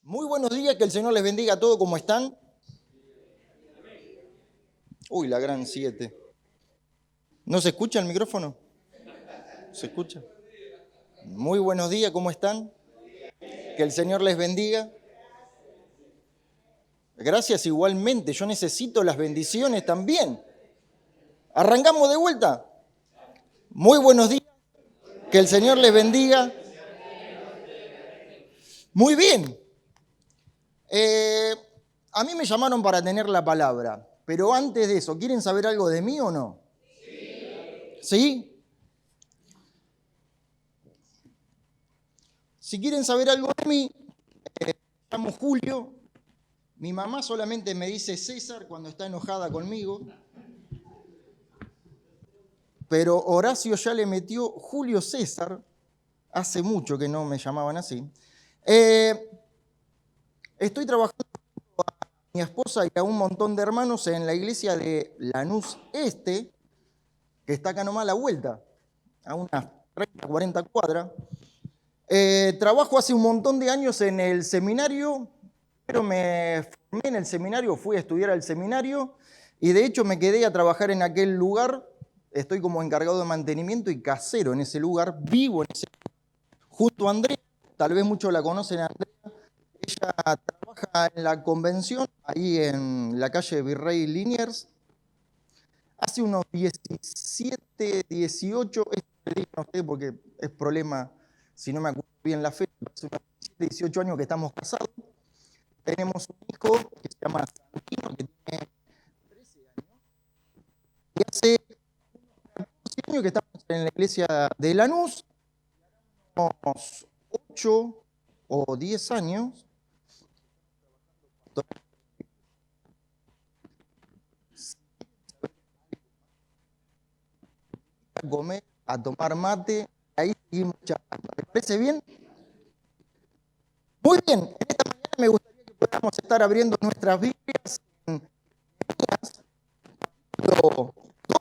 Muy buenos días, que el Señor les bendiga a todos, ¿cómo están? Uy, la gran 7. ¿No se escucha el micrófono? ¿Se escucha? Muy buenos días, ¿cómo están? Que el Señor les bendiga. Gracias igualmente, yo necesito las bendiciones también. Arrancamos de vuelta. Muy buenos días, que el Señor les bendiga. Muy bien. A mí me llamaron para tener la palabra, pero antes de eso, ¿quieren saber algo de mí o no? ¿Sí? Si quieren saber algo de mí, me llamo Julio. Mi mamá solamente me dice César cuando está enojada conmigo, pero Horacio ya le metió Julio César, hace mucho que no me llamaban así. Estoy trabajando con mi esposa y a un montón de hermanos en la iglesia de Lanús Este, que está acá nomás a la vuelta, a unas 30, 40 cuadras. Trabajo hace un montón de años en el seminario, pero me formé en el seminario, fui a estudiar al seminario y de hecho me quedé a trabajar en aquel lugar. Estoy como encargado de mantenimiento y casero en ese lugar, vivo en ese lugar, junto a Andrea, tal vez muchos la conocen a Andrea. Ella trabaja en la convención, ahí en la calle Virrey Liniers. Hace unos 17, 18, esto le digo a usted porque es problema, si no me acuerdo bien la fecha, hace unos 17, 18 años que estamos casados. Tenemos un hijo que se llama Santino, que tiene 13 años, y hace unos 14 años que estamos en la iglesia de Lanús, unos 8 o 10 años. A comer, a tomar mate, ahí seguimos charlando. ¿Les parece bien? Muy bien, en esta mañana me gustaría que podamos estar abriendo nuestras Biblias en Nehemías, capítulo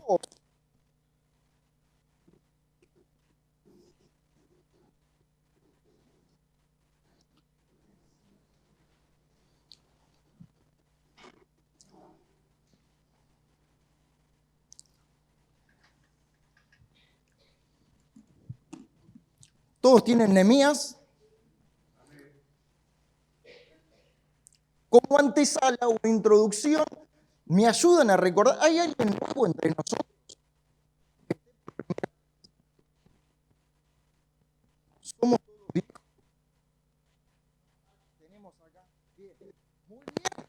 2. Todos tienen Nehemías. Como antesala o introducción, me ayudan a recordar, ¿hay alguien nuevo entre nosotros? Somos todos viejos. Tenemos acá. Bien.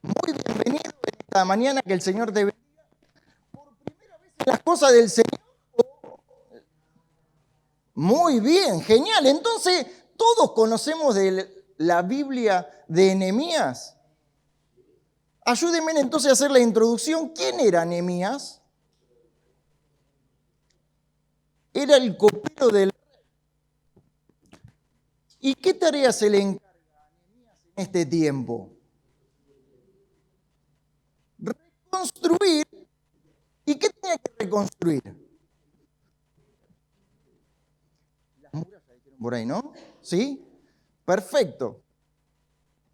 Muy bienvenido en esta mañana, que el Señor te bendiga. Por primera vez en las cosas del Señor. Muy bien, genial. Entonces, todos conocemos de la Biblia de Nehemías. Ayúdenme entonces a hacer la introducción. ¿Quién era Nehemías? Era el copero del rey. ¿Y qué tarea se le encarga a Nehemías en este tiempo? Reconstruir. ¿Y qué tenía que reconstruir? Las murallas dijeron por ahí, ¿no? ¿Sí? Perfecto.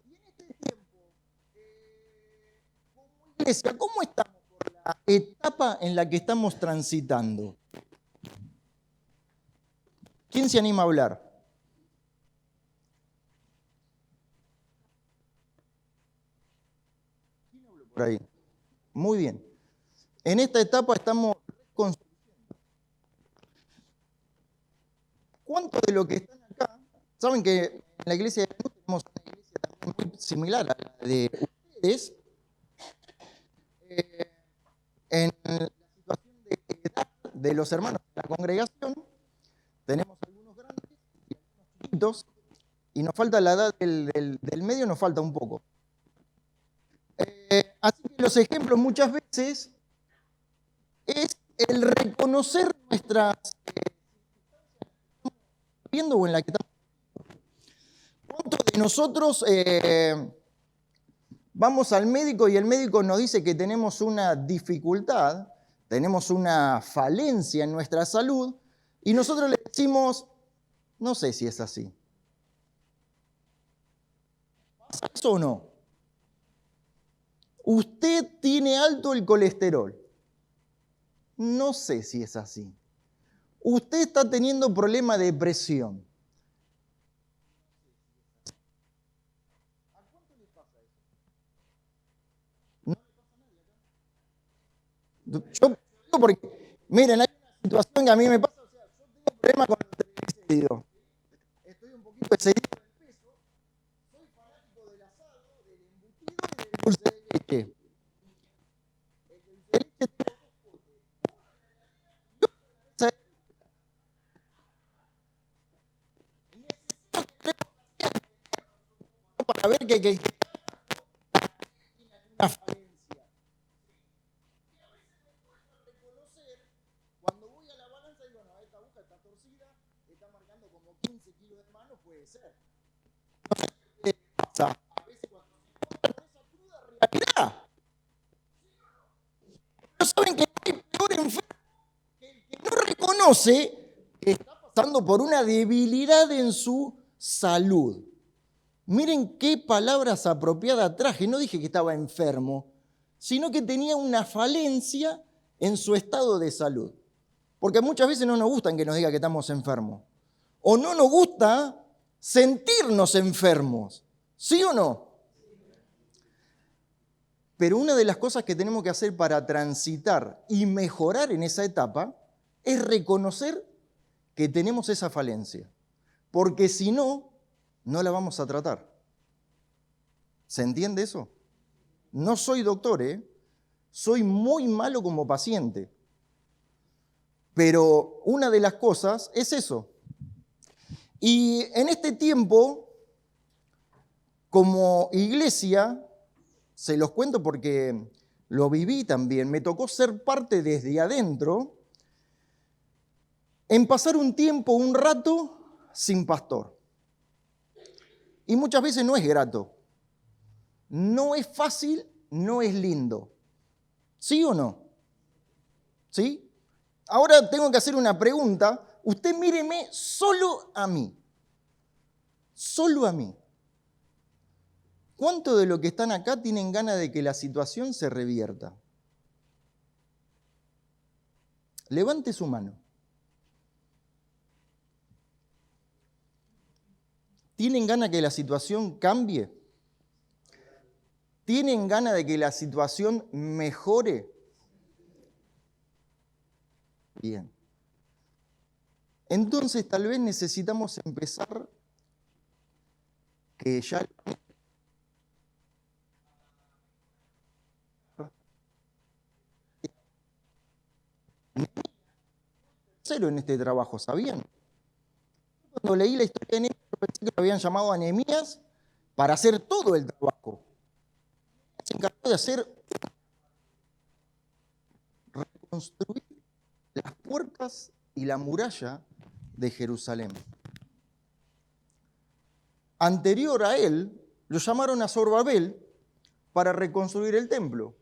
Y en este tiempo, como iglesia, ¿cómo estamos por la etapa en la que estamos transitando? ¿Quién se anima a hablar? ¿Quién habló por ahí? Muy bien. En esta etapa estamos reconstruyendo. ¿Cuántos de los que están acá saben que en la iglesia de Lanús tenemos una iglesia también muy similar a la de ustedes? En la situación de edad de los hermanos de la congregación, tenemos algunos grandes y algunos chiquitos, y nos falta la edad del medio, nos falta un poco. Así que los ejemplos muchas veces es el reconocer nuestras viendo o en la que estamos. ¿Cuántos de nosotros vamos al médico y el médico nos dice que tenemos una dificultad, tenemos una falencia en nuestra salud, y nosotros le decimos, no sé si es así? eso o no? Usted tiene alto el colesterol. No sé si es así. Usted está teniendo problema de presión. ¿A cuánto le pasa eso? ¿No le pasa a nadie acá? Yo digo porque, miren, hay una situación que a mí me pasa, o sea, yo tengo problemas con los triglicéridos. Estoy un poquito excedido del peso. Soy fanático del asado, del embutido y del dulce de leche. El dulce de leche tengo dos potes. Para ver que hay una falencia. Y a veces me cuesta reconocer, cuando voy a la balanza digo, no, esta aguja está torcida, está marcando como 15 kilos de más, no puede ser. No sé qué pasa. A veces cuando se encuentra con esa cruda realidad. Pero saben que no hay peor enfermo que el que no reconoce que está pasando por una debilidad en su salud. Miren qué palabras apropiadas traje. No dije que estaba enfermo, sino que tenía una falencia en su estado de salud. Porque muchas veces no nos gusta que nos diga que estamos enfermos. O no nos gusta sentirnos enfermos. ¿Sí o no? Pero una de las cosas que tenemos que hacer para transitar y mejorar en esa etapa es reconocer que tenemos esa falencia. Porque si no, no la vamos a tratar. ¿Se entiende eso? No soy doctor, soy muy malo como paciente. Pero una de las cosas es eso. Y en este tiempo, como iglesia, se los cuento porque lo viví también, me tocó ser parte desde adentro en pasar un tiempo, un rato sin pastor. Y muchas veces no es grato. No es fácil, no es lindo. ¿Sí o no? ¿Sí? Ahora tengo que hacer una pregunta. Usted míreme solo a mí. Solo a mí. ¿Cuántos de los que están acá tienen ganas de que la situación se revierta? Levante su mano. ¿Tienen ganas de que la situación cambie? ¿Tienen ganas de que la situación mejore? Bien. Entonces tal vez necesitamos empezar que ya cero en este trabajo, ¿sabían? Cuando leí la historia de Nehemías, pensé que lo habían llamado a Nehemías para hacer todo el trabajo. Se encargó de reconstruir las puertas y la muralla de Jerusalén. Anterior a él, lo llamaron a Zorobabel para reconstruir el templo.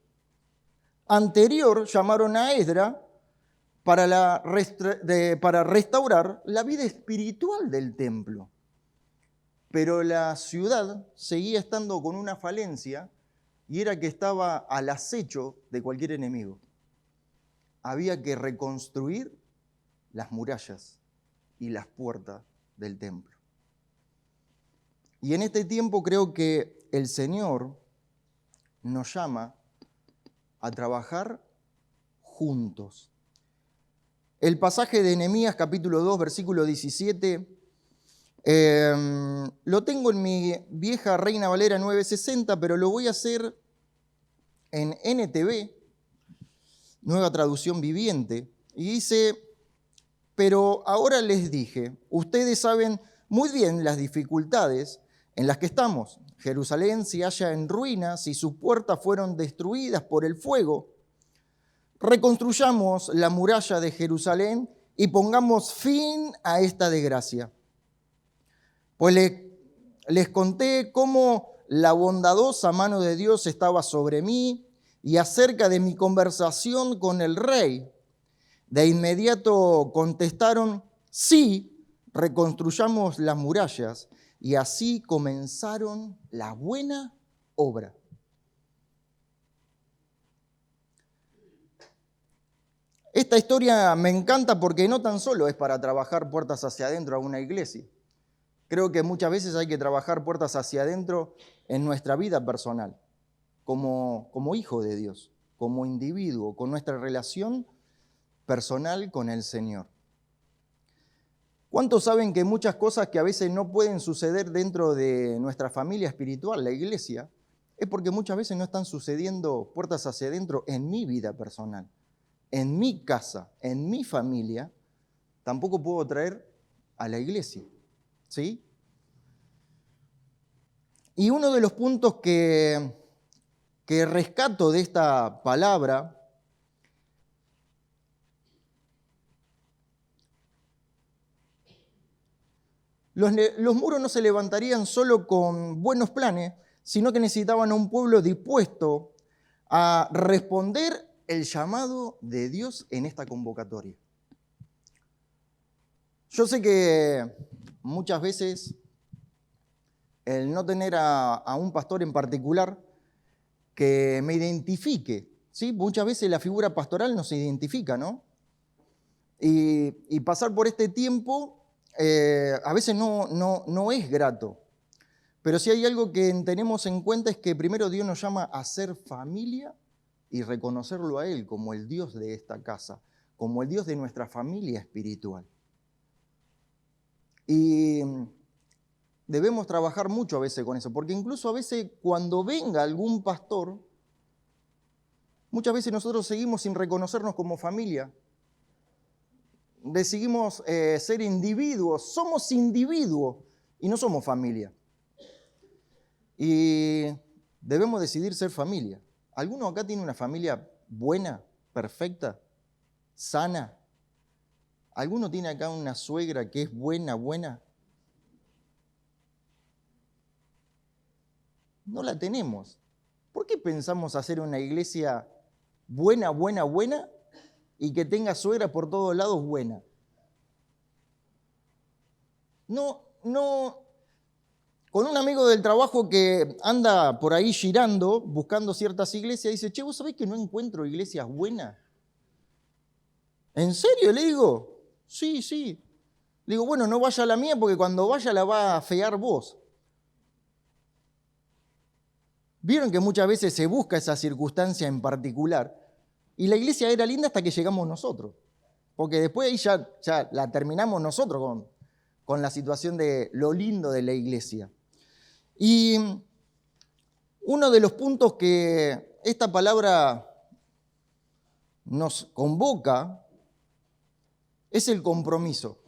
Anterior, llamaron a Esdra para restaurar la vida espiritual del templo. Pero la ciudad seguía estando con una falencia y era que estaba al acecho de cualquier enemigo. Había que reconstruir las murallas y las puertas del templo. Y en este tiempo creo que el Señor nos llama a trabajar juntos. El pasaje de Nehemías capítulo 2, versículo 17, lo tengo en mi vieja Reina Valera 960, pero lo voy a hacer en NTV, Nueva Traducción Viviente, y dice: pero ahora les dije, ustedes saben muy bien las dificultades en las que estamos. Jerusalén se halla en ruinas y sus puertas fueron destruidas por el fuego. Reconstruyamos la muralla de Jerusalén y pongamos fin a esta desgracia. Pues les conté cómo la bondadosa mano de Dios estaba sobre mí y acerca de mi conversación con el rey. De inmediato contestaron: sí, reconstruyamos las murallas. y así comenzaron la buena obra. Esta historia me encanta porque no tan solo es para trabajar puertas hacia adentro a una iglesia. Creo que muchas veces hay que trabajar puertas hacia adentro en nuestra vida personal, como hijo de Dios, como individuo, con nuestra relación personal con el Señor. ¿Cuántos saben que muchas cosas que a veces no pueden suceder dentro de nuestra familia espiritual, la iglesia, es porque muchas veces no están sucediendo puertas hacia adentro en mi vida personal, en mi casa, en mi familia? Tampoco puedo traer a la iglesia, ¿sí? Y uno de los puntos que rescato de esta palabra los muros no se levantarían solo con buenos planes, sino que necesitaban a un pueblo dispuesto a responder el llamado de Dios en esta convocatoria. Yo sé que muchas veces el no tener a un pastor en particular que me identifique, ¿sí? Muchas veces la figura pastoral no se identifica, ¿no? Y pasar por este tiempo a veces no es grato. Pero si hay algo que tenemos en cuenta es que primero Dios nos llama a ser familia y reconocerlo a Él como el Dios de esta casa, como el Dios de nuestra familia espiritual. Y debemos trabajar mucho a veces con eso, porque incluso a veces cuando venga algún pastor, muchas veces nosotros seguimos sin reconocernos como familia. Decidimos ser individuos, somos individuos y no somos familia. Y debemos decidir ser familia. ¿Alguno acá tiene una familia buena, perfecta, sana? ¿Alguno tiene acá una suegra que es buena? No la tenemos. ¿Por qué pensamos hacer una iglesia buena y que tenga suegra por todos lados buena? No. Con un amigo del trabajo que anda por ahí girando, buscando ciertas iglesias, dice, che, ¿vos sabés que no encuentro iglesias buenas? ¿En serio? Le digo, sí. Le digo, bueno, no vaya a la mía porque cuando vaya la va a afear vos. Vieron que muchas veces se busca esa circunstancia en particular y la iglesia era linda hasta que llegamos nosotros, porque después ahí ya la terminamos nosotros con la situación de lo lindo de la iglesia. Y uno de los puntos que esta palabra nos convoca es el compromiso.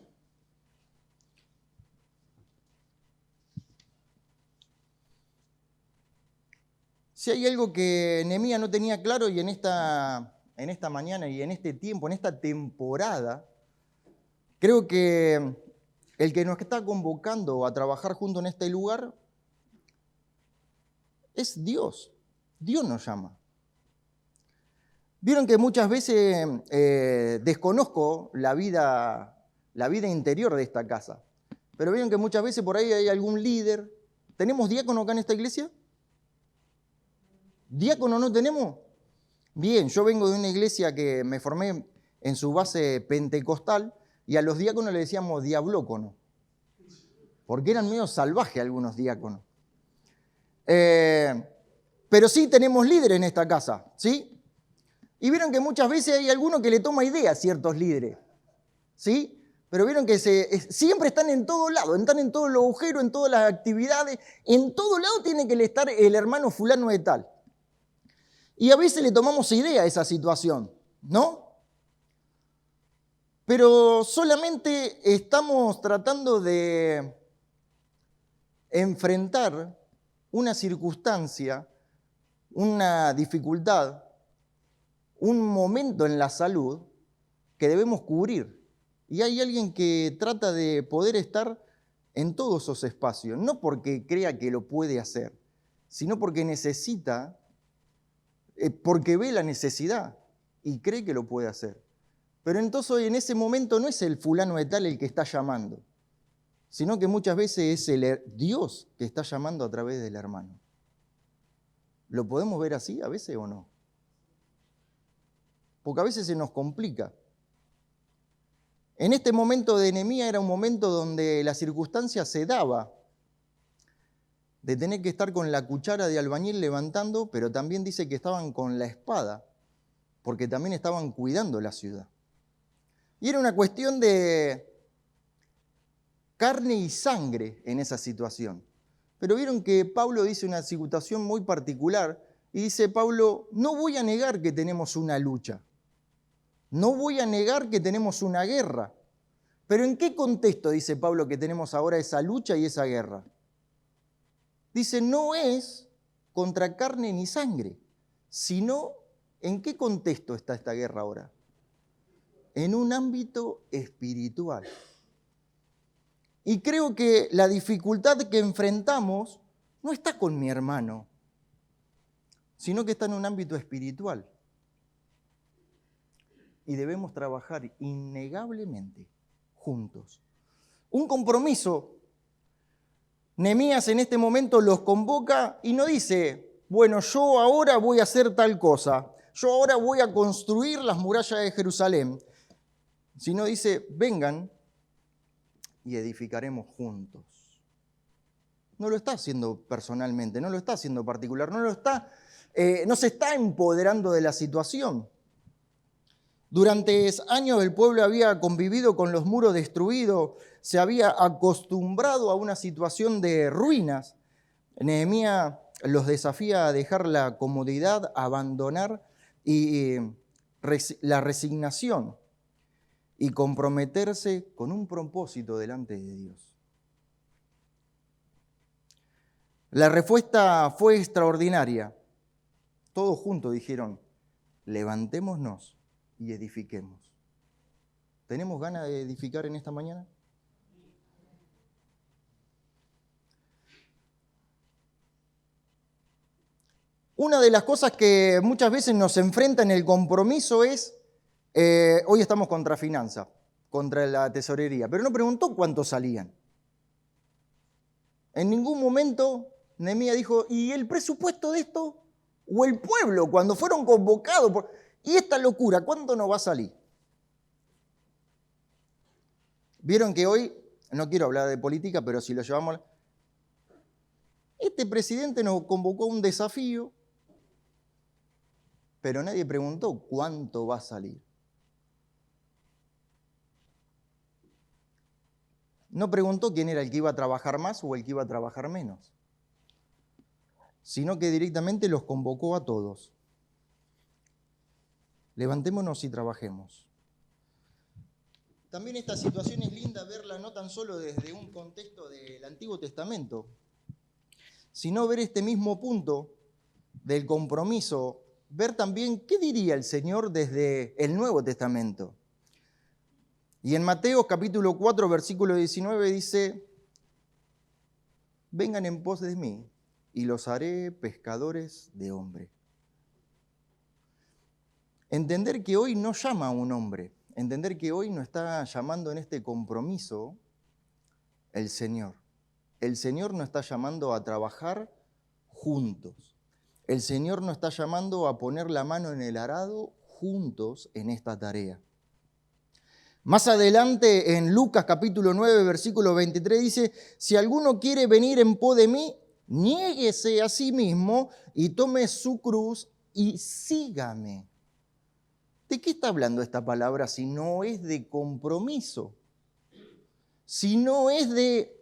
Si hay algo que Nehemías no tenía claro y en esta mañana y en este tiempo, en esta temporada, creo que el que nos está convocando a trabajar juntos en este lugar es Dios. Dios nos llama. Vieron que muchas veces desconozco la vida interior de esta casa, pero vieron que muchas veces por ahí hay algún líder. ¿Tenemos diácono acá en esta iglesia? ¿Diácono no tenemos? Bien, yo vengo de una iglesia que me formé en su base pentecostal y a los diáconos le decíamos diablócono, porque eran medio salvajes algunos diáconos. Pero sí tenemos líderes en esta casa, ¿sí? Y vieron que muchas veces hay alguno que le toma idea a ciertos líderes, ¿sí? Pero vieron que siempre están en todos lados, están en todos los agujeros, en todas las actividades, en todos lados tiene que estar el hermano fulano de tal. Y a veces le tomamos idea a esa situación, ¿no? Pero solamente estamos tratando de enfrentar una circunstancia, una dificultad, un momento en la salud que debemos cubrir. Y hay alguien que trata de poder estar en todos esos espacios, no porque crea que lo puede hacer, sino porque necesita, porque ve la necesidad y cree que lo puede hacer. Pero entonces en ese momento no es el fulano de tal el que está llamando, sino que muchas veces es Dios que está llamando a través del hermano. ¿Lo podemos ver así a veces o no? Porque a veces se nos complica. En este momento de Nehemías era un momento donde la circunstancia se daba de tener que estar con la cuchara de albañil levantando, pero también dice que estaban con la espada, porque también estaban cuidando la ciudad. Y era una cuestión de carne y sangre en esa situación. Pero vieron que Pablo dice una situación muy particular, y dice Pablo, no voy a negar que tenemos una lucha, no voy a negar que tenemos una guerra, pero ¿en qué contexto dice Pablo que tenemos ahora esa lucha y esa guerra? Dice, no es contra carne ni sangre, sino ¿en qué contexto está esta guerra ahora? En un ámbito espiritual. Y creo que la dificultad que enfrentamos no está con mi hermano, sino que está en un ámbito espiritual. Y debemos trabajar innegablemente juntos. Un compromiso. Nehemías en este momento los convoca y no dice, bueno, yo ahora voy a hacer tal cosa, yo ahora voy a construir las murallas de Jerusalén, sino dice, vengan y edificaremos juntos. No lo está haciendo personalmente, no lo está haciendo particular, no se está empoderando de la situación. Durante años el pueblo había convivido con los muros destruidos, se había acostumbrado a una situación de ruinas. Nehemías los desafía a dejar la comodidad, a abandonar la resignación y comprometerse con un propósito delante de Dios. La respuesta fue extraordinaria. Todos juntos dijeron, levantémonos y edifiquemos. ¿Tenemos ganas de edificar en esta mañana? Una de las cosas que muchas veces nos enfrenta en el compromiso es, hoy estamos contra finanzas, contra la tesorería, pero no preguntó cuántos salían. En ningún momento Nehemías dijo, ¿y el presupuesto de esto? O el pueblo, cuando fueron convocados, ¿y esta locura cuánto nos va a salir? Vieron que hoy, no quiero hablar de política, pero si lo llevamos, este presidente nos convocó a un desafío, pero nadie preguntó cuánto va a salir. No preguntó quién era el que iba a trabajar más o el que iba a trabajar menos, sino que directamente los convocó a todos. Levantémonos y trabajemos. También esta situación es linda verla no tan solo desde un contexto del Antiguo Testamento, sino ver este mismo punto del compromiso, ver también qué diría el Señor desde el Nuevo Testamento. Y en Mateo capítulo 4, versículo 19 dice, vengan en pos de mí y los haré pescadores de hombres. Entender que hoy no llama a un hombre, entender que hoy no está llamando en este compromiso el Señor. El Señor nos está llamando a trabajar juntos. El Señor nos está llamando a poner la mano en el arado juntos en esta tarea. Más adelante en Lucas capítulo 9, versículo 23 dice, si alguno quiere venir en pos de mí, niéguese a sí mismo y tome su cruz y sígame. ¿De qué está hablando esta palabra si no es de compromiso? Si no es de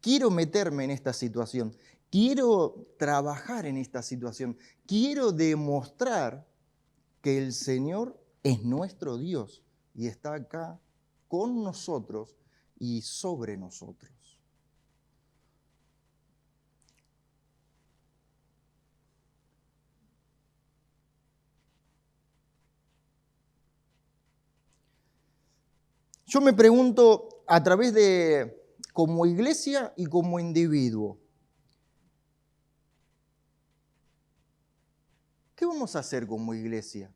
quiero meterme en esta situación, quiero trabajar en esta situación, quiero demostrar que el Señor es nuestro Dios y está acá con nosotros y sobre nosotros. Yo me pregunto a través de, como iglesia y como individuo, ¿qué vamos a hacer como iglesia?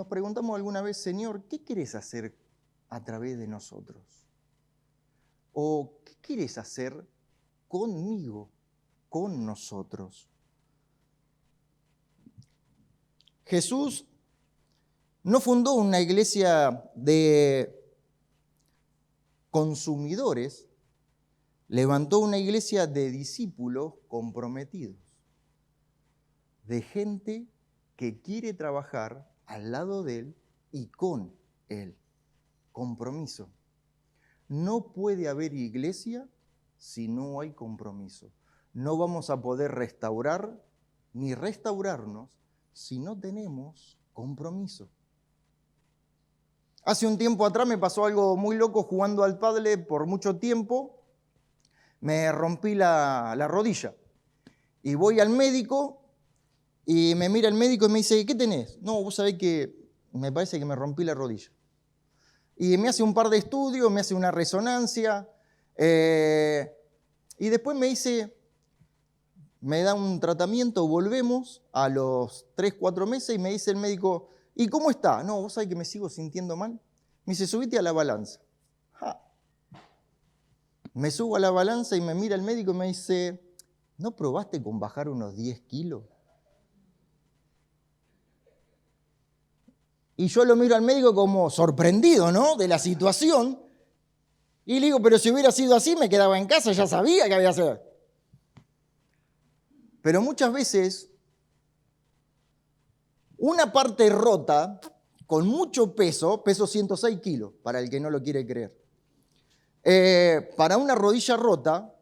nos preguntamos alguna vez, Señor, ¿qué quieres hacer a través de nosotros? ¿O qué quieres hacer conmigo, con nosotros? Jesús no fundó una iglesia de consumidores, levantó una iglesia de discípulos comprometidos, de gente que quiere trabajar al lado de Él y con Él. Compromiso. No puede haber iglesia si no hay compromiso. No vamos a poder restaurar ni restaurarnos si no tenemos compromiso. Hace un tiempo atrás me pasó algo muy loco jugando al pádel por mucho tiempo. Me rompí la rodilla y voy al médico y me mira el médico y me dice, ¿qué tenés? No, vos sabés que me parece que me rompí la rodilla. Y me hace un par de estudios, me hace una resonancia y después me dice, me da un tratamiento, volvemos a los 3, 4 meses y me dice el médico, ¿y cómo está? No, vos sabés que me sigo sintiendo mal. Me dice, subite a la balanza. ¡Ja! Me subo a la balanza y me mira el médico y me dice, ¿no probaste con bajar unos 10 kilos? Y yo lo miro al médico como sorprendido, ¿no?, de la situación. Y le digo, pero si hubiera sido así, me quedaba en casa, ya sabía qué había que hacer. Pero muchas veces, una parte rota, con mucho peso, peso 106 kilos, para el que no lo quiere creer. Para una rodilla rota,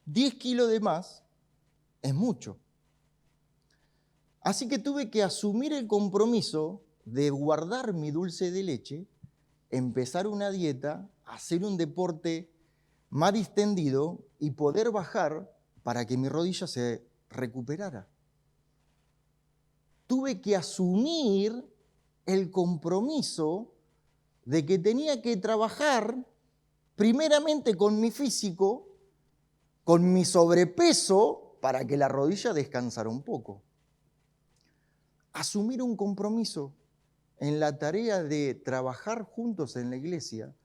10 kilos de más es mucho. Así que tuve que asumir el compromiso de guardar mi dulce de leche, empezar una dieta, hacer un deporte más distendido y poder bajar para que mi rodilla se recuperara. Tuve que asumir el compromiso de que tenía que trabajar primeramente con mi físico, con mi sobrepeso, para que la rodilla descansara un poco. Asumir un compromiso en la tarea de trabajar juntos en la iglesia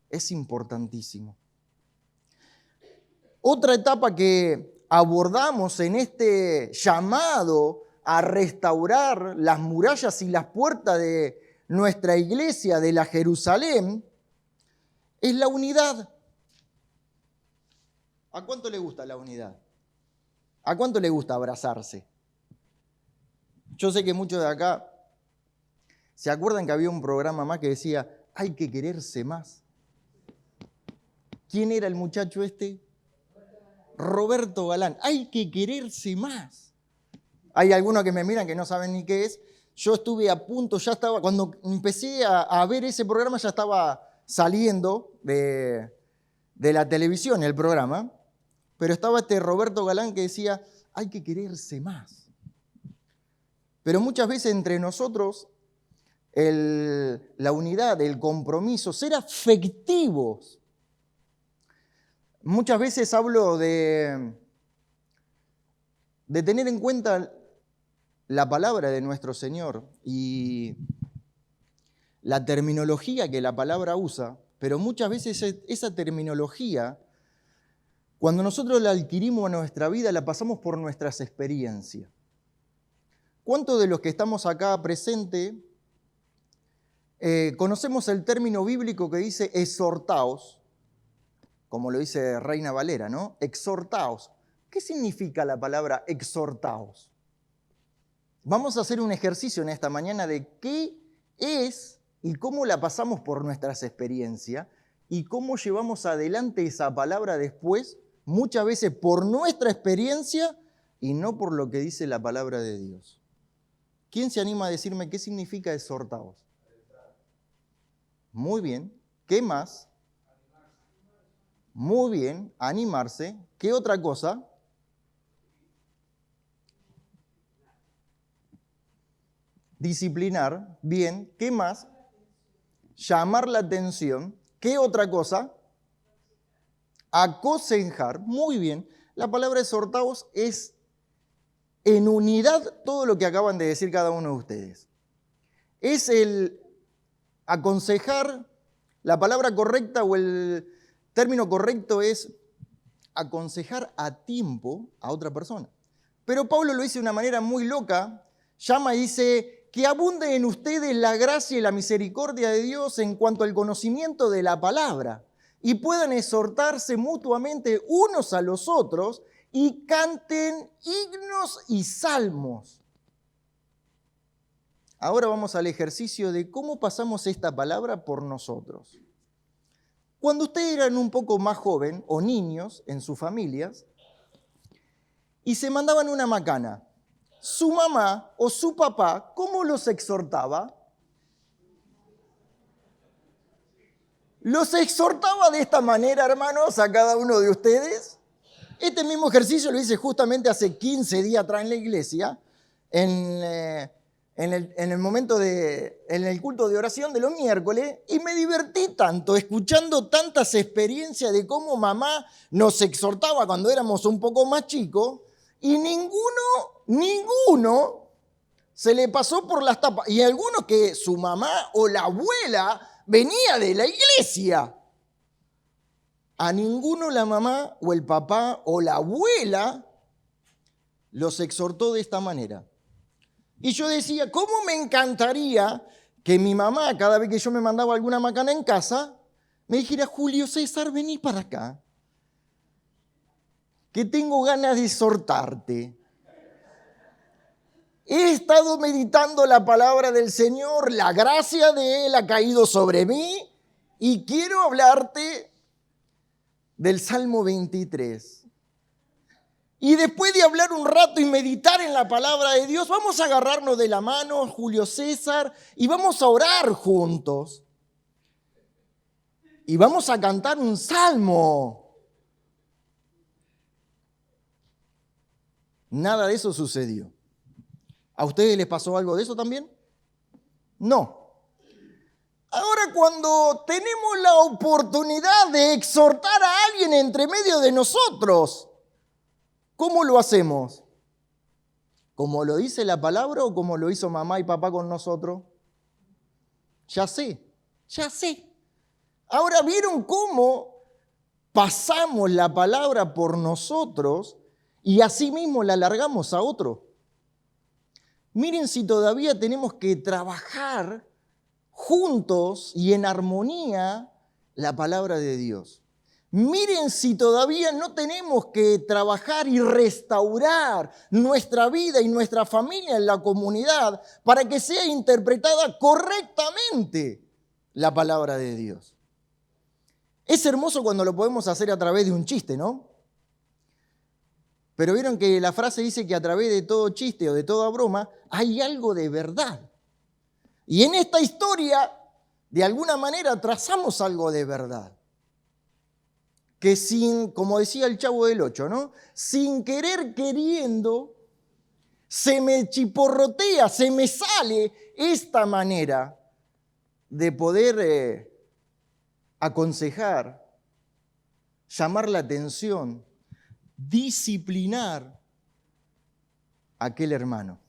es importantísimo. Otra etapa que abordamos en este llamado a restaurar las murallas y las puertas de nuestra iglesia, de la Jerusalén, es la unidad. ¿A cuánto le gusta la unidad? ¿A cuánto le gusta abrazarse? Yo sé que muchos de acá se acuerdan que había un programa más que decía, hay que quererse más. ¿Quién era el muchacho este? Roberto Galán. Hay que quererse más. Hay algunos que me miran que no saben ni qué es. Yo estuve a punto, ya estaba, cuando empecé a ver ese programa ya estaba saliendo de la televisión el programa, pero estaba este Roberto Galán que decía, hay que quererse más. Pero muchas veces entre nosotros, la unidad, el compromiso, ser afectivos. Muchas veces hablo de tener en cuenta la palabra de nuestro Señor y la terminología que la palabra usa, pero muchas veces esa terminología, cuando nosotros la adquirimos en nuestra vida, la pasamos por nuestras experiencias. ¿Cuántos de los que estamos acá presentes conocemos el término bíblico que dice exhortaos, como lo dice Reina Valera, ¿no? Exhortaos. ¿Qué significa la palabra exhortaos? Vamos a hacer un ejercicio en esta mañana de qué es y cómo la pasamos por nuestras experiencias y cómo llevamos adelante esa palabra después, muchas veces por nuestra experiencia y no por lo que dice la palabra de Dios. ¿Quién se anima a decirme qué significa exhortaos? Muy bien. ¿Qué más? Muy bien, animarse. ¿Qué otra cosa? Disciplinar. Bien. ¿Qué más? Llamar la atención. ¿Qué otra cosa? Aconsejar. Muy bien. La palabra exhortaos es en unidad todo lo que acaban de decir cada uno de ustedes. es el aconsejar, la palabra correcta o el término correcto es aconsejar a tiempo a otra persona. Pero Pablo lo dice de una manera muy loca, llama y dice que abunde en ustedes la gracia y la misericordia de Dios en cuanto al conocimiento de la palabra y puedan exhortarse mutuamente unos a los otros y canten himnos y salmos. Ahora vamos al ejercicio de cómo pasamos esta palabra por nosotros. Cuando ustedes eran un poco más joven o niños en sus familias y se mandaban una macana, su mamá o su papá, ¿cómo los exhortaba? Los exhortaba de esta manera, hermanos, a cada uno de ustedes. Este mismo ejercicio lo hice justamente hace 15 días atrás en la iglesia, en el culto de oración de los miércoles, y me divertí tanto escuchando tantas experiencias de cómo mamá nos exhortaba cuando éramos un poco más chicos, y ninguno se le pasó por las tapas. Y algunos que su mamá o la abuela venía de la iglesia. A ninguno la mamá o el papá o la abuela los exhortó de esta manera. Y yo decía, ¿cómo me encantaría que mi mamá, cada vez que yo me mandaba alguna macana en casa, me dijera, Julio César, vení para acá, que tengo ganas de exhortarte. He estado meditando la palabra del Señor, la gracia de Él ha caído sobre mí y quiero hablarte del Salmo 23. Y después de hablar un rato y meditar en la palabra de Dios, vamos a agarrarnos de la mano, Julio César, y vamos a orar juntos. Y vamos a cantar un salmo. Nada de eso sucedió. ¿A ustedes les pasó algo de eso también? No. Ahora, cuando tenemos la oportunidad de exhortar a alguien entre medio de nosotros, ¿cómo lo hacemos? ¿Como lo dice la palabra o como lo hizo mamá y papá con nosotros? Ya sé. Ahora, ¿vieron cómo pasamos la palabra por nosotros y así mismo la largamos a otro? Miren si todavía tenemos que trabajar juntos y en armonía la palabra de Dios. Miren si todavía no tenemos que trabajar y restaurar nuestra vida y nuestra familia en la comunidad para que sea interpretada correctamente la palabra de Dios. Es hermoso cuando lo podemos hacer a través de un chiste, ¿no? Pero vieron que la frase dice que a través de todo chiste o de toda broma hay algo de verdad. Y en esta historia, de alguna manera, trazamos algo de verdad. Que como decía el Chavo del Ocho, ¿no? Sin querer queriendo, se me chiporrotea, se me sale esta manera de poder aconsejar, llamar la atención, disciplinar a aquel hermano.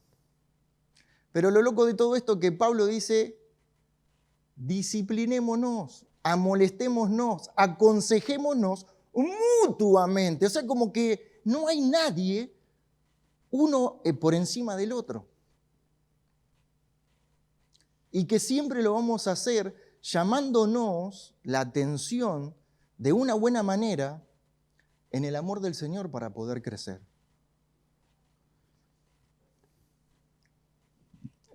Pero lo loco de todo esto que Pablo dice, disciplinémonos, amolestémonos, aconsejémonos mutuamente. O sea, como que no hay nadie, uno por encima del otro. Y que siempre lo vamos a hacer llamándonos la atención de una buena manera en el amor del Señor para poder crecer.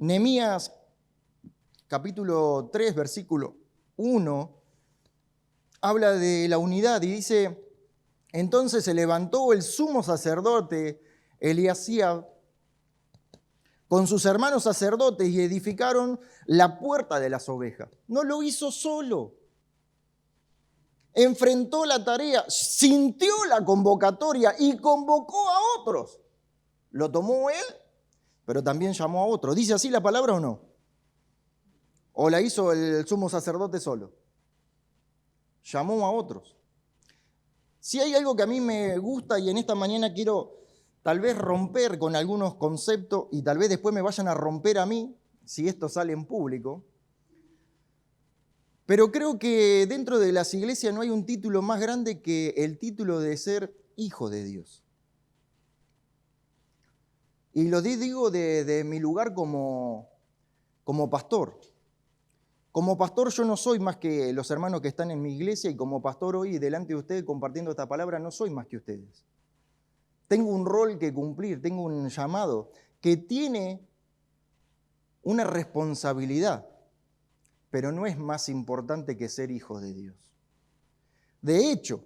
Nehemías capítulo 3, versículo 1, habla de la unidad y dice, entonces se levantó el sumo sacerdote Eliasib con sus hermanos sacerdotes y edificaron la puerta de las ovejas. No lo hizo solo. Enfrentó la tarea, sintió la convocatoria y convocó a otros. Lo tomó él, pero también llamó a otros. ¿Dice así la palabra o no? ¿O la hizo el sumo sacerdote solo? Llamó a otros. Si hay algo que a mí me gusta y en esta mañana quiero tal vez romper con algunos conceptos y tal vez después me vayan a romper a mí, si esto sale en público, pero creo que dentro de las iglesias no hay un título más grande que el título de ser hijo de Dios. Y lo digo de mi lugar como pastor. Como pastor yo no soy más que los hermanos que están en mi iglesia y como pastor hoy delante de ustedes compartiendo esta palabra no soy más que ustedes. Tengo un rol que cumplir, tengo un llamado que tiene una responsabilidad, pero no es más importante que ser hijos de Dios. De hecho,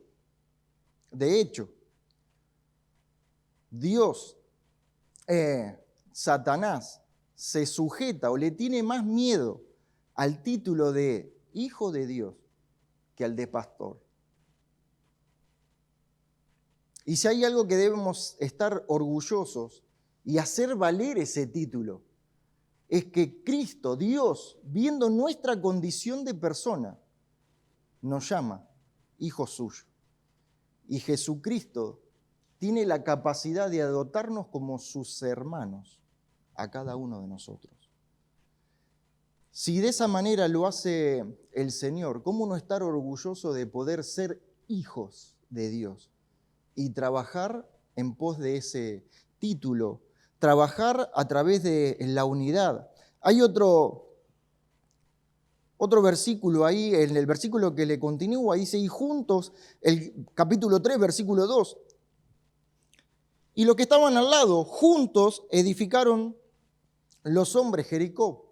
Dios, Satanás, se sujeta o le tiene más miedo al título de hijo de Dios que al de pastor. Y si hay algo que debemos estar orgullosos y hacer valer ese título, es que Cristo, Dios, viendo nuestra condición de persona, nos llama hijos suyos. Y Jesucristo tiene la capacidad de adoptarnos como sus hermanos a cada uno de nosotros. Si de esa manera lo hace el Señor, ¿cómo no estar orgulloso de poder ser hijos de Dios y trabajar en pos de ese título, trabajar a través de la unidad? Hay otro versículo ahí, en el versículo que le continúa, dice, y juntos, el capítulo 3, versículo 2, y los que estaban al lado, juntos edificaron los hombres Jericó.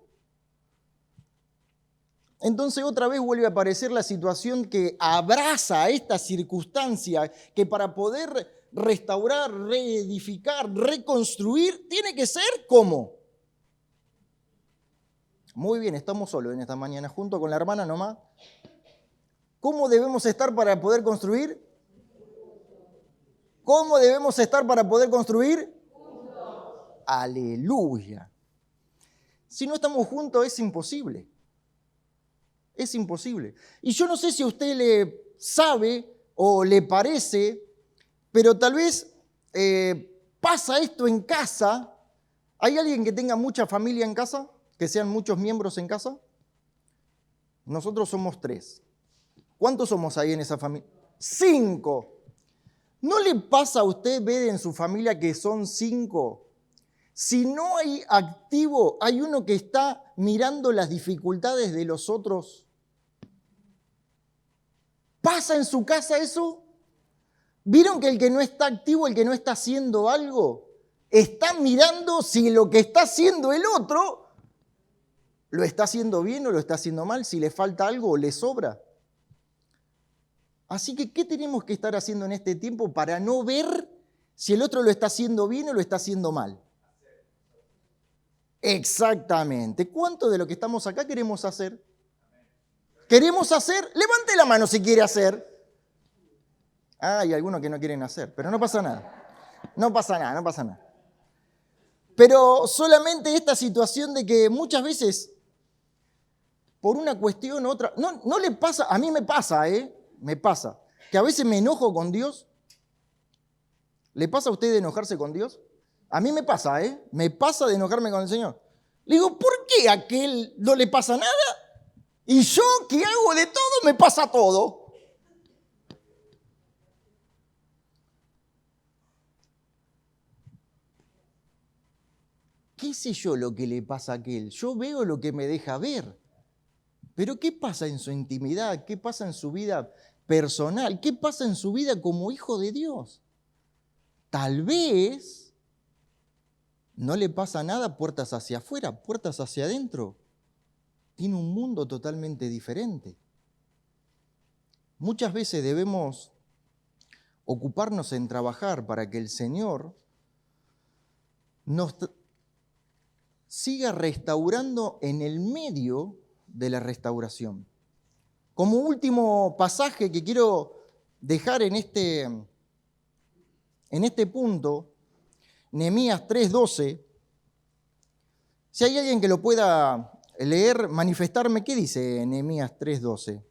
Entonces otra vez vuelve a aparecer la situación que abraza esta circunstancia, que para poder restaurar, reedificar, reconstruir, tiene que ser ¿cómo? Muy bien, estamos solos en esta mañana, junto con la hermana nomás. ¿Cómo debemos estar para poder construir? ¿Cómo debemos estar para poder construir? Aleluya. Si no estamos juntos es imposible. Es imposible. Y yo no sé si a usted le sabe o le parece, pero tal vez pasa esto en casa. ¿Hay alguien que tenga mucha familia en casa? ¿Que sean muchos miembros en casa? Nosotros somos 3. ¿Cuántos somos ahí en esa familia? 5. ¿No le pasa a usted ver en su familia que son 5? Si no hay activo, hay uno que está mirando las dificultades de los otros. ¿Pasa en su casa eso? ¿Vieron que el que no está activo, el que no está haciendo algo, está mirando si lo que está haciendo el otro lo está haciendo bien o lo está haciendo mal, si le falta algo o le sobra? Así que, ¿qué tenemos que estar haciendo en este tiempo para no ver si el otro lo está haciendo bien o lo está haciendo mal? Exactamente. ¿Cuánto de lo que estamos acá queremos hacer? ¿Queremos hacer? Levante la mano si quiere hacer. Hay algunos que no quieren hacer, pero no pasa nada. No pasa nada. Pero solamente esta situación de que muchas veces, por una cuestión u otra, no le pasa, a mí me pasa, me pasa, que a veces me enojo con Dios. ¿Le pasa a usted de enojarse con Dios? A mí me pasa, me pasa de enojarme con el Señor. Le digo, ¿por qué a aquel no le pasa nada? Y yo, que hago de todo, me pasa todo. ¿Qué sé yo lo que le pasa a aquel? Yo veo lo que me deja ver. Pero ¿qué pasa en su intimidad? ¿Qué pasa en su vida personal? ¿Qué pasa en su vida como hijo de Dios? Tal vez no le pasa nada puertas hacia afuera, puertas hacia adentro. Tiene un mundo totalmente diferente. Muchas veces debemos ocuparnos en trabajar para que el Señor nos siga restaurando en el medio de la restauración. Como último pasaje que quiero dejar en este punto, Nehemías 3:12, si hay alguien que lo pueda leer, manifestarme, ¿qué dice Nehemías 3:12?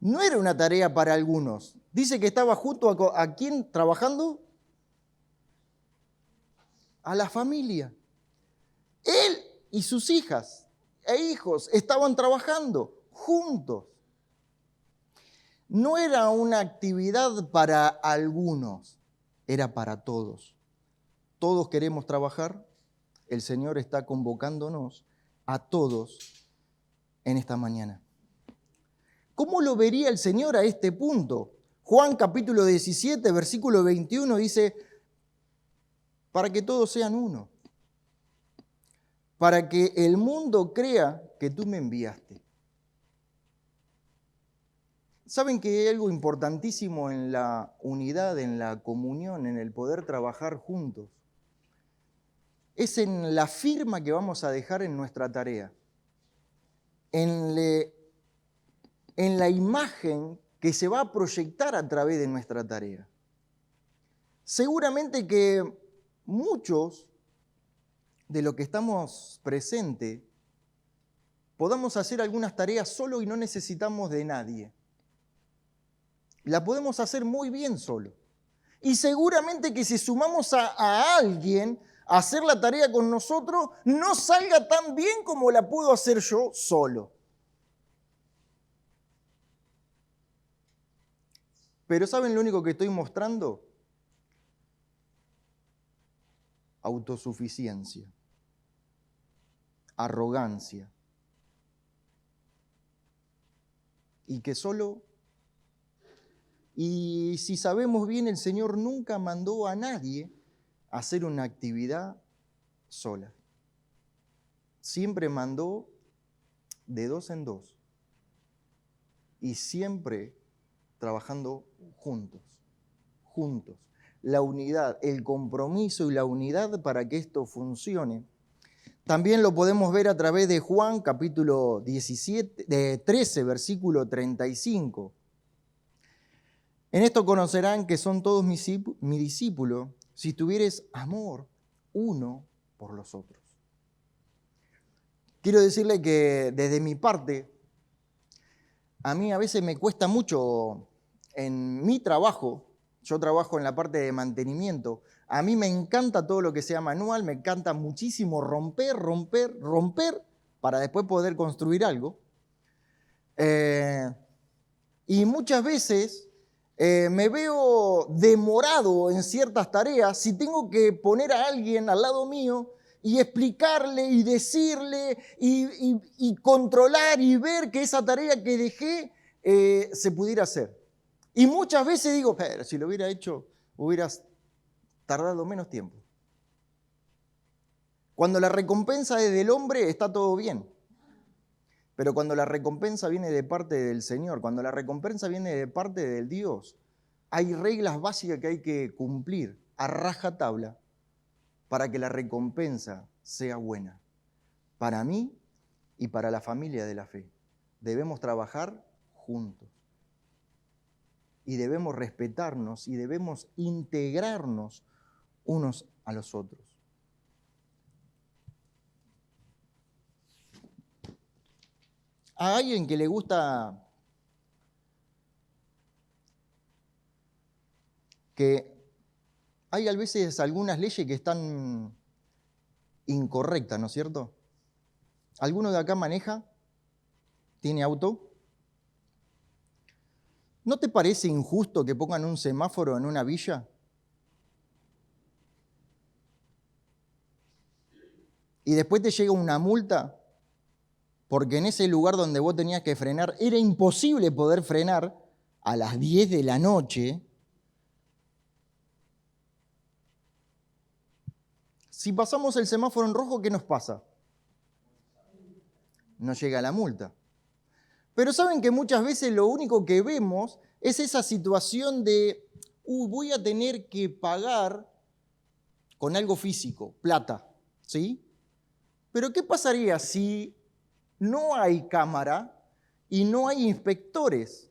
No era una tarea para algunos. Dice que estaba junto a quién trabajando. A la familia. Él y sus hijas e hijos estaban trabajando juntos. No era una actividad para algunos, era para todos. Todos queremos trabajar. El Señor está convocándonos a todos en esta mañana. ¿Cómo lo vería el Señor a este punto? Juan capítulo 17, versículo 21 dice, para que todos sean uno, para que el mundo crea que tú me enviaste. ¿Saben que hay algo importantísimo en la unidad, en la comunión, en el poder trabajar juntos? Es en la firma que vamos a dejar en nuestra tarea, en la imagen que se va a proyectar a través de nuestra tarea. Seguramente que muchos de los que estamos presentes podamos hacer algunas tareas solo y no necesitamos de nadie. La podemos hacer muy bien solo. Y seguramente que si sumamos a alguien a hacer la tarea con nosotros, no salga tan bien como la puedo hacer yo solo. Pero ¿saben lo único que estoy mostrando? Autosuficiencia, arrogancia. Y que solo... Y si sabemos bien, el Señor nunca mandó a nadie a hacer una actividad sola. Siempre mandó de dos en dos. Y siempre trabajando juntos. La unidad, el compromiso y la unidad para que esto funcione. También lo podemos ver a través de Juan, capítulo 13, versículo 35. En esto conocerán que son todos mis discípulos, si tuvieres amor uno por los otros. Quiero decirle que desde mi parte, a mí a veces me cuesta mucho en mi trabajo, yo trabajo en la parte de mantenimiento, a mí me encanta todo lo que sea manual, me encanta muchísimo romper, para después poder construir algo. Y muchas veces me veo demorado en ciertas tareas si tengo que poner a alguien al lado mío y explicarle y decirle y controlar y ver que esa tarea que dejé se pudiera hacer. Y muchas veces digo, pero si lo hubiera hecho, hubieras tardado menos tiempo. Cuando la recompensa es del hombre, está todo bien. Pero cuando la recompensa viene de parte del Señor, cuando la recompensa viene de parte del Dios, hay reglas básicas que hay que cumplir a rajatabla para que la recompensa sea buena. Para mí y para la familia de la fe. Debemos trabajar juntos. Y debemos respetarnos y debemos integrarnos unos a los otros. A alguien que le gusta que hay a veces algunas leyes que están incorrectas, ¿no es cierto? ¿Alguno de acá maneja? ¿Tiene auto? ¿No te parece injusto que pongan un semáforo en una villa? Y después te llega una multa porque en ese lugar donde vos tenías que frenar era imposible poder frenar a las 10 de la noche. Si pasamos el semáforo en rojo, ¿qué nos pasa? No llega la multa. Pero saben que muchas veces lo único que vemos es esa situación de, voy a tener que pagar con algo físico, plata, ¿sí? Pero ¿qué pasaría si no hay cámara y no hay inspectores?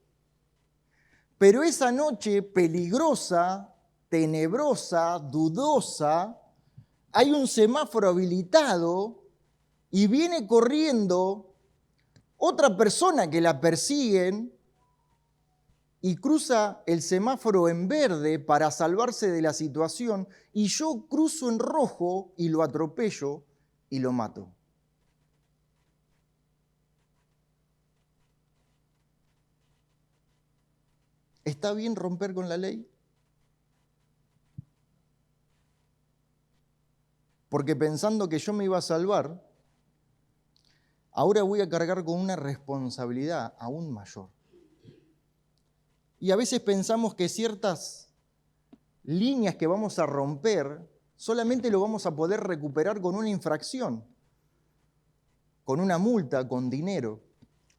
Pero esa noche peligrosa, tenebrosa, dudosa, hay un semáforo habilitado y viene corriendo otra persona que la persiguen y cruza el semáforo en verde para salvarse de la situación y yo cruzo en rojo y lo atropello y lo mato. ¿Está bien romper con la ley? Porque pensando que yo me iba a salvar, ahora voy a cargar con una responsabilidad aún mayor. Y a veces pensamos que ciertas líneas que vamos a romper solamente lo vamos a poder recuperar con una infracción, con una multa, con dinero.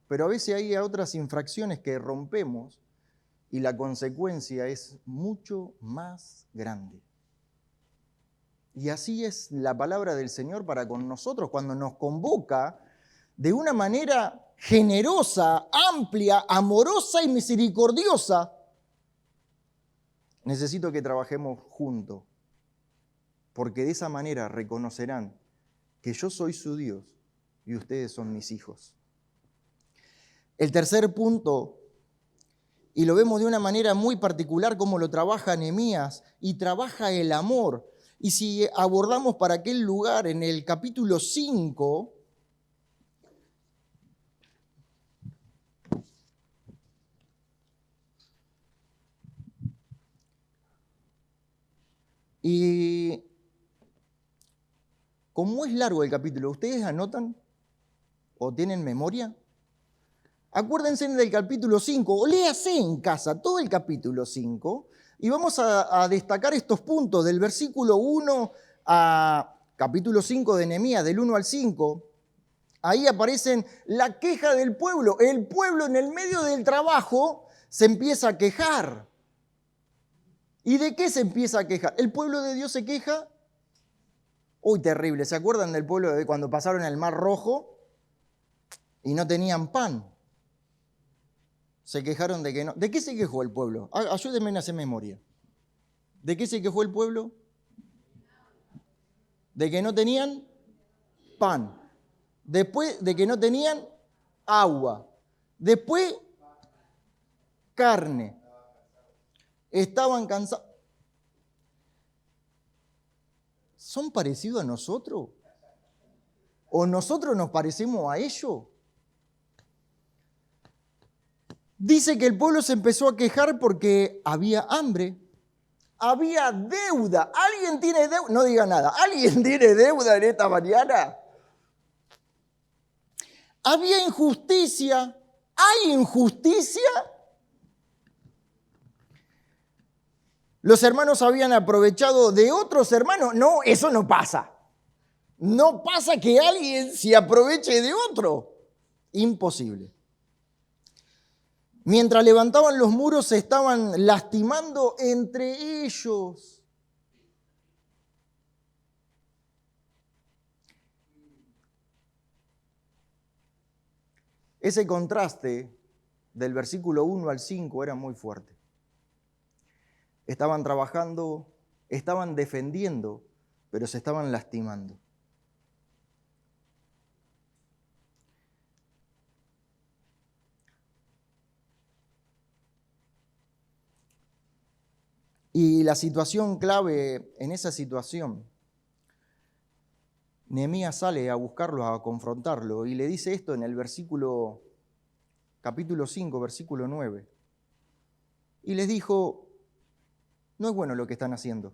Pero a veces hay otras infracciones que rompemos y la consecuencia es mucho más grande. Y así es la palabra del Señor para con nosotros cuando nos convoca de una manera generosa, amplia, amorosa y misericordiosa. Necesito que trabajemos juntos, porque de esa manera reconocerán que yo soy su Dios y ustedes son mis hijos. El tercer punto, y lo vemos de una manera muy particular como lo trabaja Nehemías, y trabaja el amor. Y si abordamos para aquel lugar en el capítulo 5, y como es largo el capítulo, ¿ustedes anotan o tienen memoria? Acuérdense del capítulo 5, o léase en casa todo el capítulo 5, y vamos a destacar estos puntos del versículo 1 a capítulo 5 de Nehemías, del 1 al 5. Ahí aparecen la queja del pueblo. El pueblo en el medio del trabajo se empieza a quejar. ¿Y de qué se empieza a quejar? ¿El pueblo de Dios se queja? Uy, terrible. ¿Se acuerdan del pueblo de cuando pasaron el Mar Rojo y no tenían pan? Se quejaron de que no. ¿De qué se quejó el pueblo? Ayúdenme a hacer memoria. ¿De qué se quejó el pueblo? De que no tenían pan. Después de que no tenían agua. Después, carne. Estaban cansados. ¿Son parecidos a nosotros? ¿O nosotros nos parecemos a ellos? Dice que el pueblo se empezó a quejar porque había hambre, había deuda. ¿Alguien tiene deuda? No diga nada. ¿Alguien tiene deuda en esta mañana? Había injusticia. ¿Hay injusticia? Los hermanos habían aprovechado de otros hermanos. No, eso no pasa. No pasa que alguien se aproveche de otro. Imposible. Mientras levantaban los muros se estaban lastimando entre ellos. Ese contraste del versículo 1 al 5 era muy fuerte. Estaban trabajando, estaban defendiendo, pero se estaban lastimando. Y la situación clave en esa situación, Nehemías sale a buscarlo, a confrontarlo, y le dice esto en el capítulo 5, versículo 9. Y les dijo, no es bueno lo que están haciendo.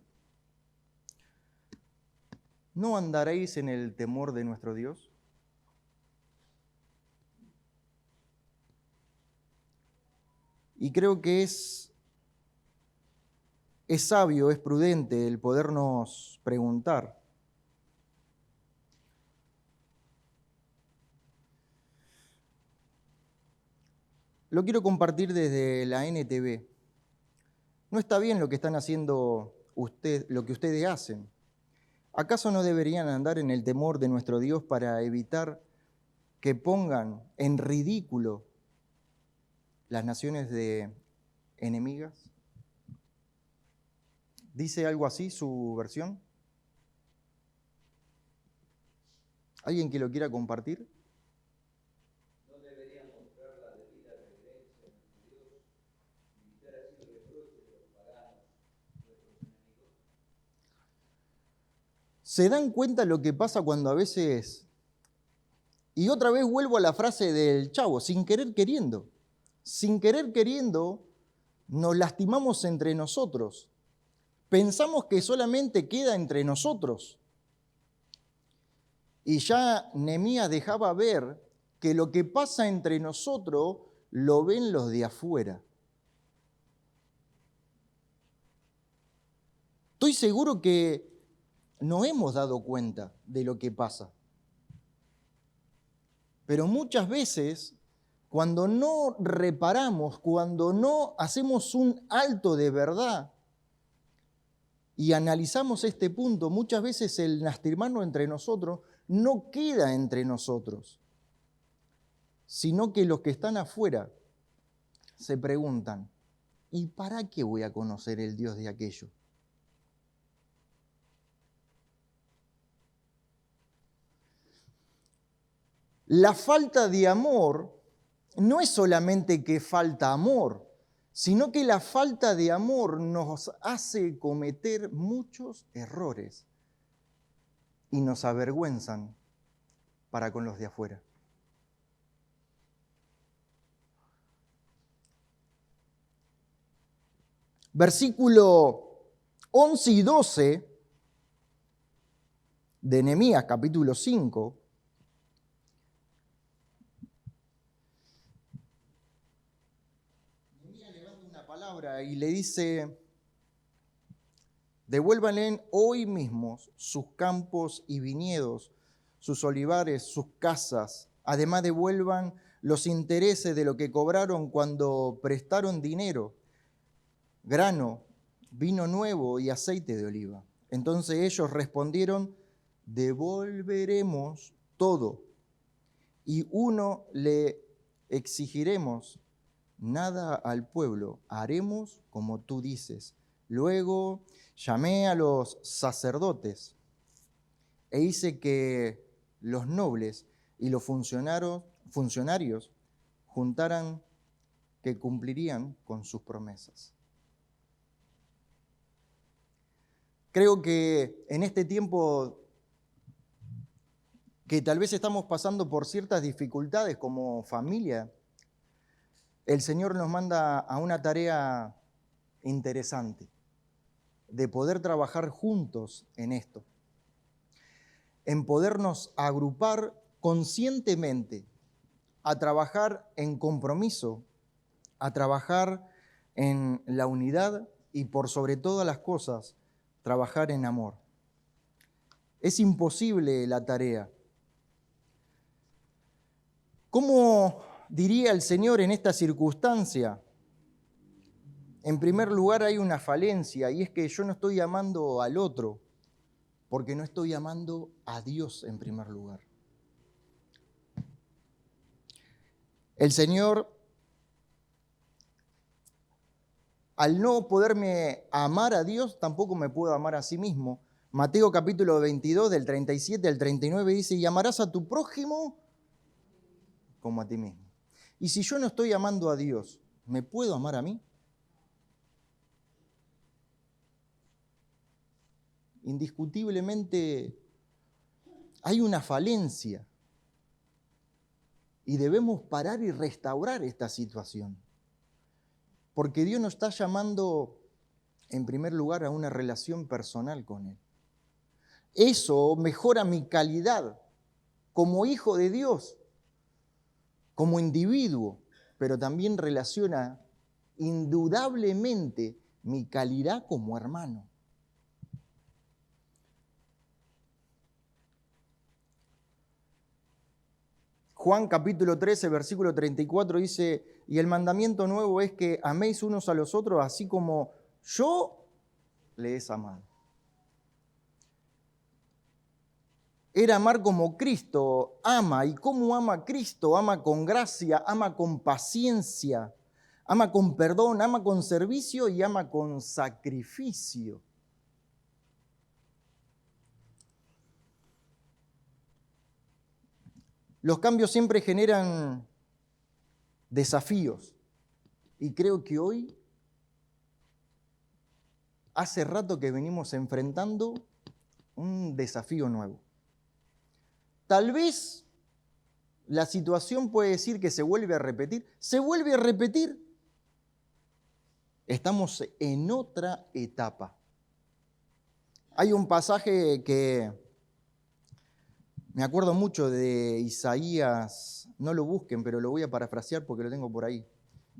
¿No andaréis en el temor de nuestro Dios? Y creo que es sabio, es prudente el podernos preguntar. Lo quiero compartir desde la NTV. No está bien lo que están haciendo lo que ustedes hacen. ¿Acaso no deberían andar en el temor de nuestro Dios para evitar que pongan en ridículo las naciones enemigas? ¿Dice algo así su versión? ¿Alguien que lo quiera compartir? No deberían mostrar la debida reverencia a nuestro Dios ¿Se dan cuenta lo que pasa cuando a veces... Y otra vez vuelvo a la frase del Chavo, sin querer queriendo. Sin querer queriendo nos lastimamos entre nosotros. Pensamos que solamente queda entre nosotros. Y ya Nehemías dejaba ver que lo que pasa entre nosotros lo ven los de afuera. Estoy seguro que no hemos dado cuenta de lo que pasa. Pero muchas veces, cuando no reparamos, cuando no hacemos un alto de verdad y analizamos este punto, muchas veces el lastimarnos entre nosotros no queda entre nosotros, sino que los que están afuera se preguntan, ¿y para qué voy a conocer el Dios de aquello? La falta de amor no es solamente que falta amor, sino que la falta de amor nos hace cometer muchos errores y nos avergüenzan para con los de afuera. Versículo 11 y 12 de Nehemías, capítulo 5. Nehemías levanta una palabra y le dice: devuélvanle hoy mismo sus campos y viñedos, sus olivares, sus casas. Además, devuelvan los intereses de lo que cobraron cuando prestaron dinero, grano, vino nuevo y aceite de oliva. Entonces ellos respondieron: devolveremos todo. Y uno le exigiremos: nada al pueblo, haremos como tú dices. Luego llamé a los sacerdotes e hice que los nobles y los funcionarios juntaran que cumplirían con sus promesas. Creo que en este tiempo que tal vez estamos pasando por ciertas dificultades como familia, el Señor nos manda a una tarea interesante, de poder trabajar juntos en esto, en podernos agrupar conscientemente, a trabajar en compromiso, a trabajar en la unidad y por sobre todas las cosas, trabajar en amor. Es imposible la tarea. ¿Cómo diría el Señor en esta circunstancia? En primer lugar, hay una falencia, y es que yo no estoy amando al otro, porque no estoy amando a Dios en primer lugar. El Señor, al no poderme amar a Dios, tampoco me puedo amar a sí mismo. Mateo capítulo 22, del 37 al 39 dice: y amarás a tu prójimo como a ti mismo. Y si yo no estoy amando a Dios, ¿me puedo amar a mí? Indiscutiblemente hay una falencia y debemos parar y restaurar esta situación. Porque Dios nos está llamando, en primer lugar, a una relación personal con Él. Eso mejora mi calidad como hijo de Dios, como individuo, pero también relaciona indudablemente mi calidad como hermano. Juan capítulo 13, versículo 34 dice: y el mandamiento nuevo es que améis unos a los otros así como yo les he amado. Era amar como Cristo ama. ¿Y cómo ama Cristo? Ama con gracia, ama con paciencia, ama con perdón, ama con servicio y ama con sacrificio. Los cambios siempre generan desafíos y creo que hoy, hace rato que venimos enfrentando un desafío nuevo. Tal vez la situación puede decir que se vuelve a repetir. ¿Se vuelve a repetir? Estamos en otra etapa. Hay un pasaje que me acuerdo mucho de Isaías, no lo busquen, pero lo voy a parafrasear porque lo tengo por ahí.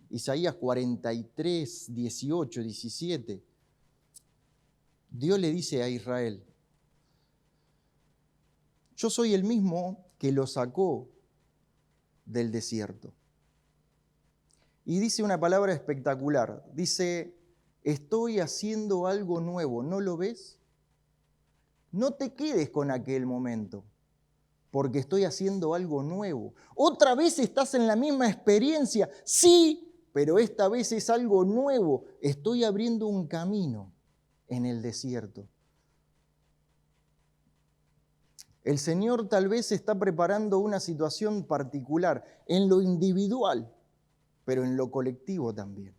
Isaías 43, 18, 17. Dios le dice a Israel: yo soy el mismo que lo sacó del desierto. Y dice una palabra espectacular. Dice: estoy haciendo algo nuevo, ¿no lo ves? No te quedes con aquel momento, porque estoy haciendo algo nuevo. ¿Otra vez estás en la misma experiencia? Sí, pero esta vez es algo nuevo. Estoy abriendo un camino en el desierto. El Señor tal vez está preparando una situación particular en lo individual, pero en lo colectivo también.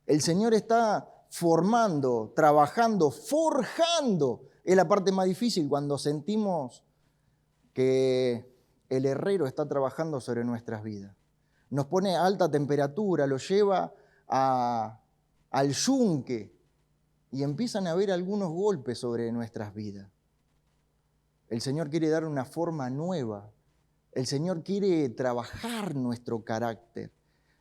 El Señor está formando, trabajando, forjando. Es la parte más difícil cuando sentimos que el herrero está trabajando sobre nuestras vidas. Nos pone a alta temperatura, lo lleva al yunque y empiezan a haber algunos golpes sobre nuestras vidas. El Señor quiere dar una forma nueva. El Señor quiere trabajar nuestro carácter.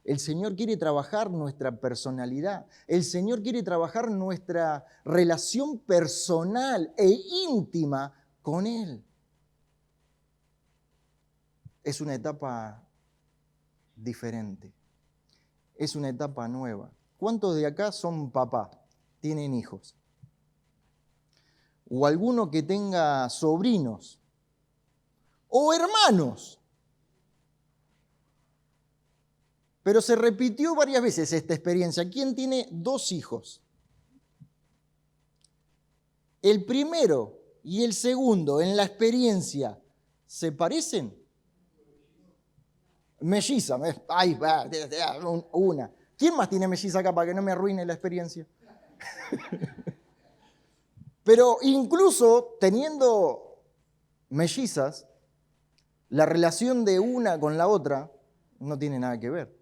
El Señor quiere trabajar nuestra personalidad. El Señor quiere trabajar nuestra relación personal e íntima con Él. Es una etapa diferente. Es una etapa nueva. ¿Cuántos de acá son papá? ¿Tienen hijos? O alguno que tenga sobrinos o hermanos. Pero se repitió varias veces esta experiencia. ¿Quién tiene 2 hijos? El primero y el segundo en la experiencia, ¿se parecen? Melliza, ay, va, una. ¿Quién más tiene melliza acá para que no me arruine la experiencia? Pero incluso teniendo mellizas, la relación de una con la otra no tiene nada que ver.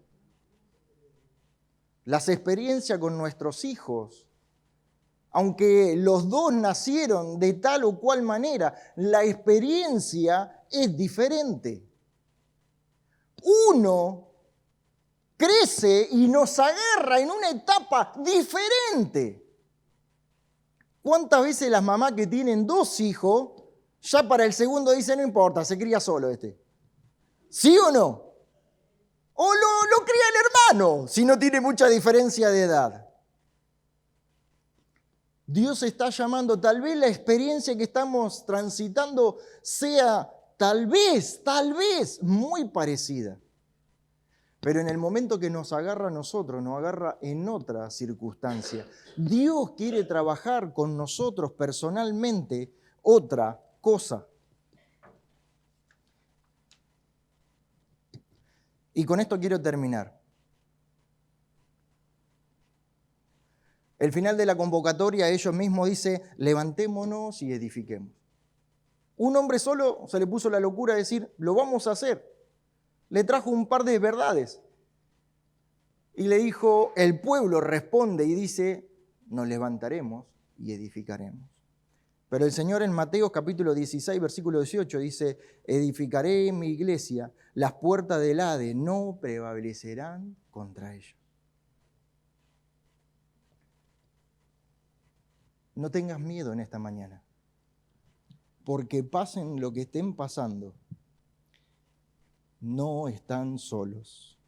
Las experiencias con nuestros hijos, aunque los dos nacieron de tal o cual manera, la experiencia es diferente. Uno crece y nos agarra en una etapa diferente. ¿Cuántas veces las mamás que tienen 2 hijos, ya para el segundo dicen, no importa, se cría solo este? ¿Sí o no? O lo cría el hermano, si no tiene mucha diferencia de edad. Dios está llamando, tal vez la experiencia que estamos transitando sea tal vez, muy parecida. Pero en el momento que nos agarra a nosotros, nos agarra en otra circunstancia. Dios quiere trabajar con nosotros personalmente otra cosa. Y con esto quiero terminar. El final de la convocatoria, ellos mismos dice, levantémonos y edifiquemos. Un hombre solo se le puso la locura de decir, lo vamos a hacer. Le trajo un par de verdades. Y le dijo, el pueblo responde y dice, nos levantaremos y edificaremos. Pero el Señor en Mateo capítulo 16, versículo 18 dice, edificaré mi iglesia, las puertas del Hades no prevalecerán contra ella. No tengas miedo en esta mañana, porque pasen lo que estén pasando, no están solos.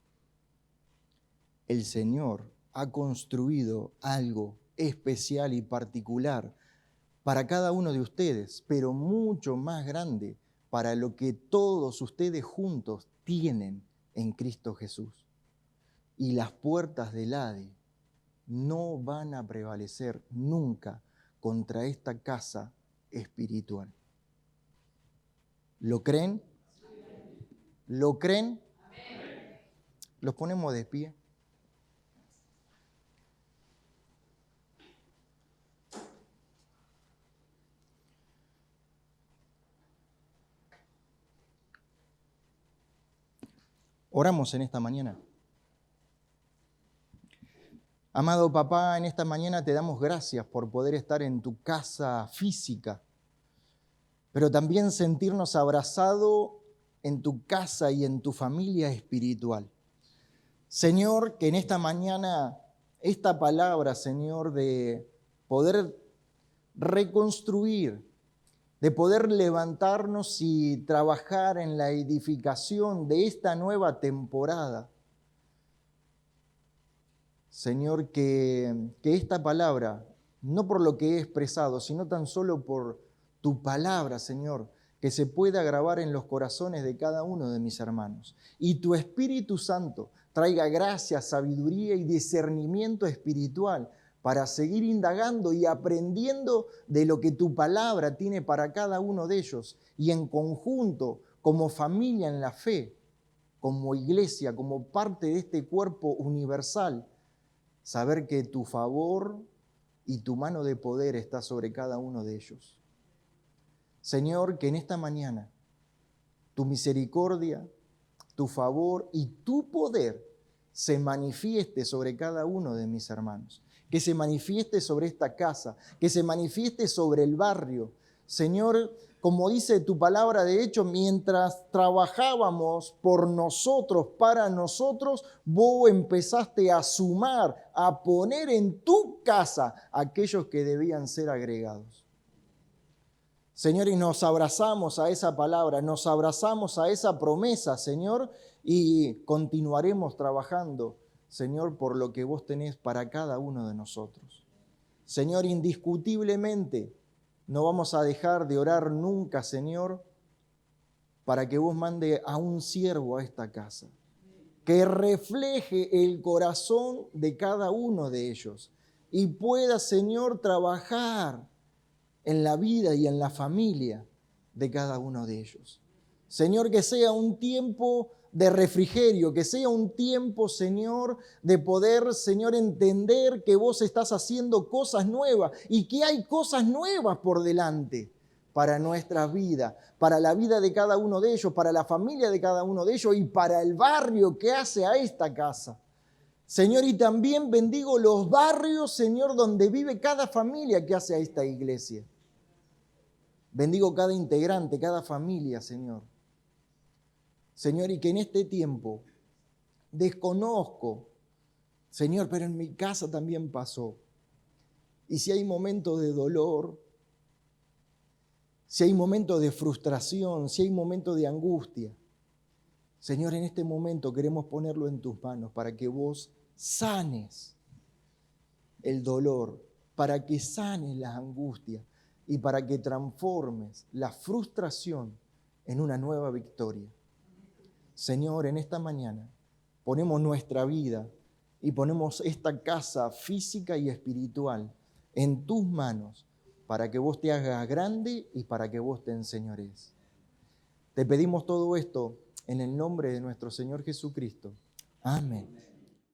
El Señor ha construido algo especial y particular para cada uno de ustedes, pero mucho más grande para lo que todos ustedes juntos tienen en Cristo Jesús. Y las puertas del Hades no van a prevalecer nunca contra esta casa espiritual. ¿Lo creen? ¿Lo creen? Los ponemos de pie. Oramos en esta mañana. Amado papá, en esta mañana te damos gracias por poder estar en tu casa física, pero también sentirnos abrazados en tu casa y en tu familia espiritual. Señor, que en esta mañana esta palabra, Señor, de poder reconstruir, de poder levantarnos y trabajar en la edificación de esta nueva temporada. Señor, que esta palabra, no por lo que he expresado, sino tan solo por tu palabra, Señor, que se pueda grabar en los corazones de cada uno de mis hermanos. Y tu Espíritu Santo traiga gracia, sabiduría y discernimiento espiritual para seguir indagando y aprendiendo de lo que tu palabra tiene para cada uno de ellos. Y en conjunto, como familia en la fe, como iglesia, como parte de este cuerpo universal, saber que tu favor y tu mano de poder está sobre cada uno de ellos. Señor, que en esta mañana tu misericordia, tu favor y tu poder se manifieste sobre cada uno de mis hermanos. Que se manifieste sobre esta casa, que se manifieste sobre el barrio. Señor, como dice tu palabra, de hecho, mientras trabajábamos por nosotros, para nosotros, vos empezaste a sumar, a poner en tu casa aquellos que debían ser agregados. Señor, y nos abrazamos a esa palabra, nos abrazamos a esa promesa, Señor, y continuaremos trabajando, Señor, por lo que vos tenés para cada uno de nosotros. Señor, indiscutiblemente, no vamos a dejar de orar nunca, Señor, para que vos mande a un siervo a esta casa, que refleje el corazón de cada uno de ellos y pueda, Señor, trabajar en la vida y en la familia de cada uno de ellos. Señor, que sea un tiempo de refrigerio, que sea un tiempo, Señor, de poder, Señor, entender que vos estás haciendo cosas nuevas y que hay cosas nuevas por delante para nuestra vida, para la vida de cada uno de ellos, para la familia de cada uno de ellos y para el barrio que hace a esta casa. Señor, y también bendigo los barrios, Señor, donde vive cada familia que hace a esta iglesia. Bendigo cada integrante, cada familia, Señor. Señor, y que en este tiempo desconozco, Señor, pero en mi casa también pasó. Y si hay momentos de dolor, si hay momentos de frustración, si hay momentos de angustia, Señor, en este momento queremos ponerlo en tus manos para que vos sanes el dolor, para que sanes las angustias y para que transformes la frustración en una nueva victoria. Señor, en esta mañana ponemos nuestra vida y ponemos esta casa física y espiritual en tus manos para que vos te hagas grande y para que vos te enseñores. Te pedimos todo esto en el nombre de nuestro Señor Jesucristo. Amén.